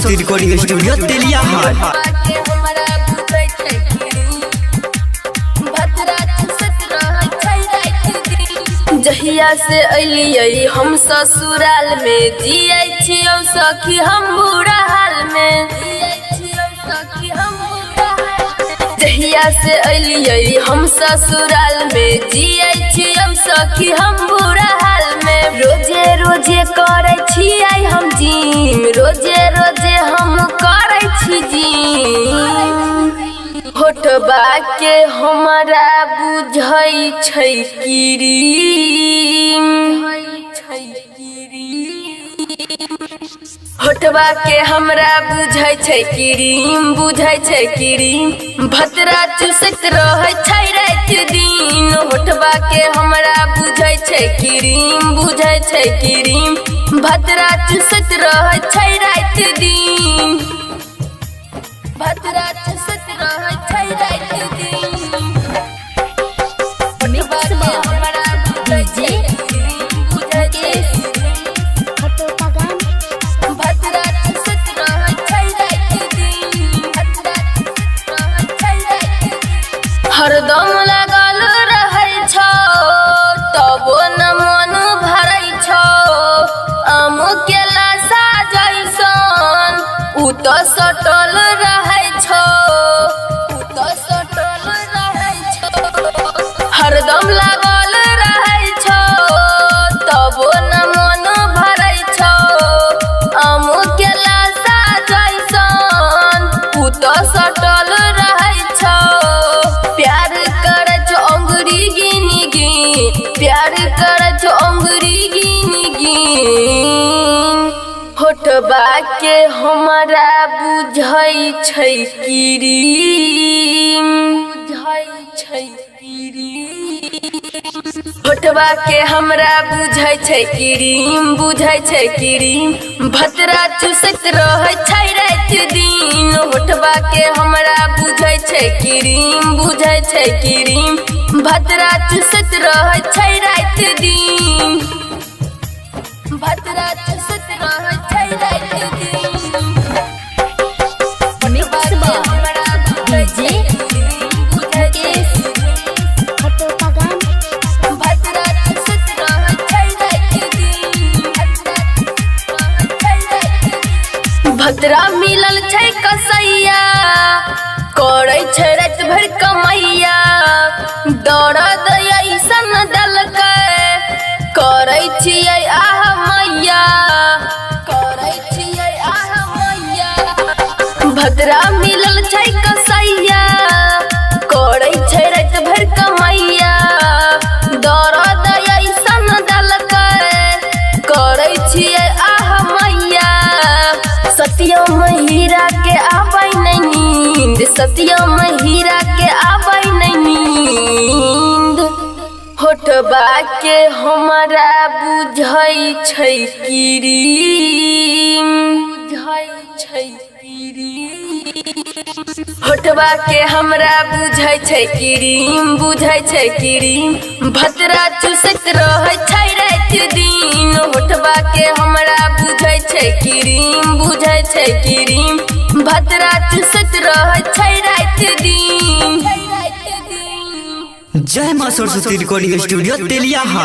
Saraswati recording studio तेलिया हाट। जहिया से अलियै हम ससुराल में जियै छियौ सखी हम बुरा हाल में। जहिया से अलियै हम ससुराल में जियै छियौ सखी हम बुरा हाल में। रोजे रोजे करै छियै हम जिम, रोजे रोजे हम करै छी जिम। होठबा के हमरा बुझै छै क्रीम, होठबा के हमरा बुझै छै क्रीम, बुझै छै क्रीम। भतरा चुसैत रहै छै रात दिन, होठबा के हमरा बुझै छै क्रीम, बुझै छै क्रीम। भतरा चुसैत रहै छै रात दिन, भतरा चुसैत रहै छै रात दिन। हरदम लागल रहै छौ तबो न मन भरै छौ। आम के लाशा जैसन उ तो सटल रहै छौ, उ तो सटल रहै छौ। हरदम लागल रहै छौ तबो न मन भरै छौ। आम के लाशा जैसन उ तो सटल रहै छौ। प्यार करे छो अंगुरी गिनी गिन, प्यार करे छो अंगुरी गिनी गिन। होठबा के हमरा बुझै छै क्रीम, बुझै छै क्रीम। होठबा के हमरा बुझै छै क्रीम, बुझै छै क्रीम। भतरा चुसैत रहै छै रात दिन, होठबा के हमरा बुझै छै क्रीम, बुझै छै क्रीम। भतरा चुसैत रहै छै रात दिन, भतरा चुसैत रहै छै रात दिन। भतरा मिलल छै कसैया, करै छै रात भर कमैया। दर्द ऐसन देलकै करै छियै आह मैया, करै छियै आह मैया। भतरा मिलल छै कसैया, करै छै रात भर कमैया। दर्द ऐसन देलकै करै छियै आह मैया। सत्यम हीरा के आबै नै नींद, सत्यम हीरा के आबै नै नींद। होठबा के हमरा बुझै छै क्रीम, बुझै छै क्रीम। होठबा के हमरा बुझै छै क्रीम, बुझै छै क्रीम। भतरा चुसैत रहै छै रात दिन, होठबा के हमरा बुझै छै क्रीम, बुझै छै क्रीम। भतरा चुसैत रहै छै रात दिन। जय मां सरस्वती रिकॉर्डिंग स्टूडियो तेलिया हाट।